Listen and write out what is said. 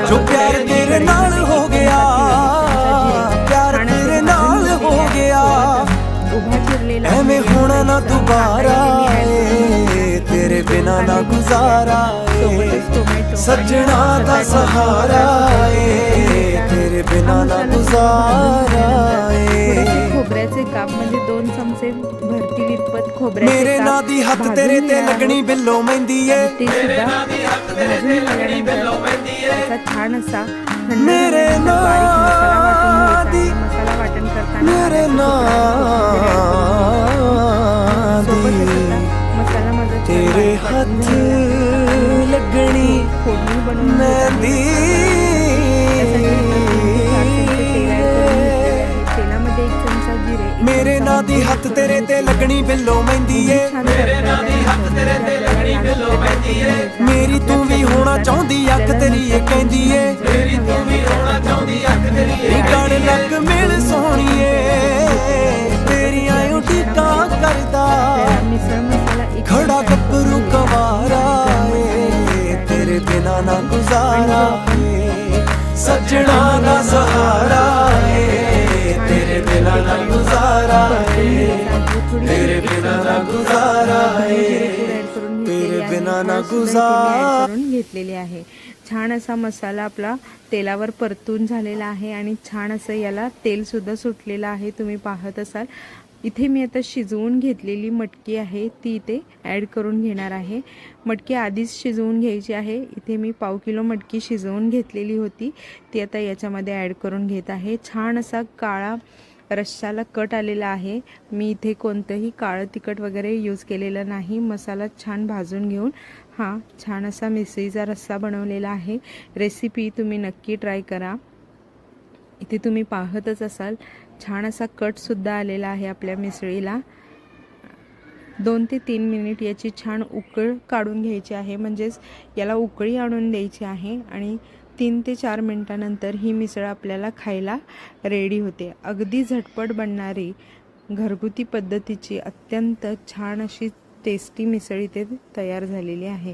जो प्यार तेरे नाल हो गया, प्यार तेरे नाल हो गया, एवें होना ना दोबारा, तेरे बिना ना गुजारा, सजना दा सहारा, तेरे बिना ना गुजारा। खोबऱ्याचे काप म्हणजे 2 चमचे भरती विरपत खोबऱ्याचे मेरे ना दी हथ तेरे ते लगनी बिल्लो मेहंदी है, मेरे ना दी हथ तेरे ते लगनी बिल्लो मेहंदी है, छान असा मेरे ना दी मसाला वाटण करताना मेरे ना दी मसाला माझा तेरे हाथ लगनी फोडणी बनवून मेहंदी, तेलामध्ये 1 चमचा जिरे, मेरे ना दी हथ तेरे ते लगनी बिल्लो मेहंदी है, मेरे ना दी हथ तेरे ते लगनी बिल्लो मेहंदी है, मेरी तू भी होना चाहती अख तेरी ये कहंदी है, मेरी तू भी होना चाहती अख तेरी ये गण लग मिल सोहणीए, तेरी आयो टीका करदा मिसळ मसाला खड़ा गब्बरू कवारा, तेरे बिना ना गुजारा, सजना दा सहारा, तेरे बिना ना गुजारा, तेरे बिना ना गुजारा, तेरे बिना ना गुजारा। करून घेतलेली आहे। छान असा मसाला आपला तेलावर परतून झालेला आहे आणि छान असं याला तेल सुद्धा सुटलेलं आहे, तुम्ही पाहत असाल। इथे मी आता शिजवून घेतलेली मटकी आहे ती इथे ॲड करून घेणार आहे। मटकी आधीच शिजवून घ्यायची आहे। इथे मी पाव किलो मटकी शिजवून घेतलेली होती, ती आता याच्यामध्ये ॲड करून घेत आहे। छान असा काळा रश्शाला कट आलेला आहे। मी इथे कोणतंही काळं तिखट वगैरे यूज केलेलं नाही। मसाला छान भाजून घेऊन हा छान असा मिसळीचा रस्सा बनवलेला आहे। रेसिपी तुम्ही नक्की ट्राय करा। इथे तुम्ही पाहतच असाल छान असा कट सुद्धा आलेला आहे आपल्या मिसळीला। 2 ते 3 मिनिट याची छान उकळ काढून घ्यायची आहे, म्हणजेच याला उकळी आणून द्यायची आहे आणि 3 ते 4 मिनिटानंतर ही मिसळ आपल्याला खायला रेडी होते। अगदी झटपट बनणारी घरगुती पद्धतीची अत्यंत छान अशी टेस्टी मिसळ इथे तयार झालेली आहे।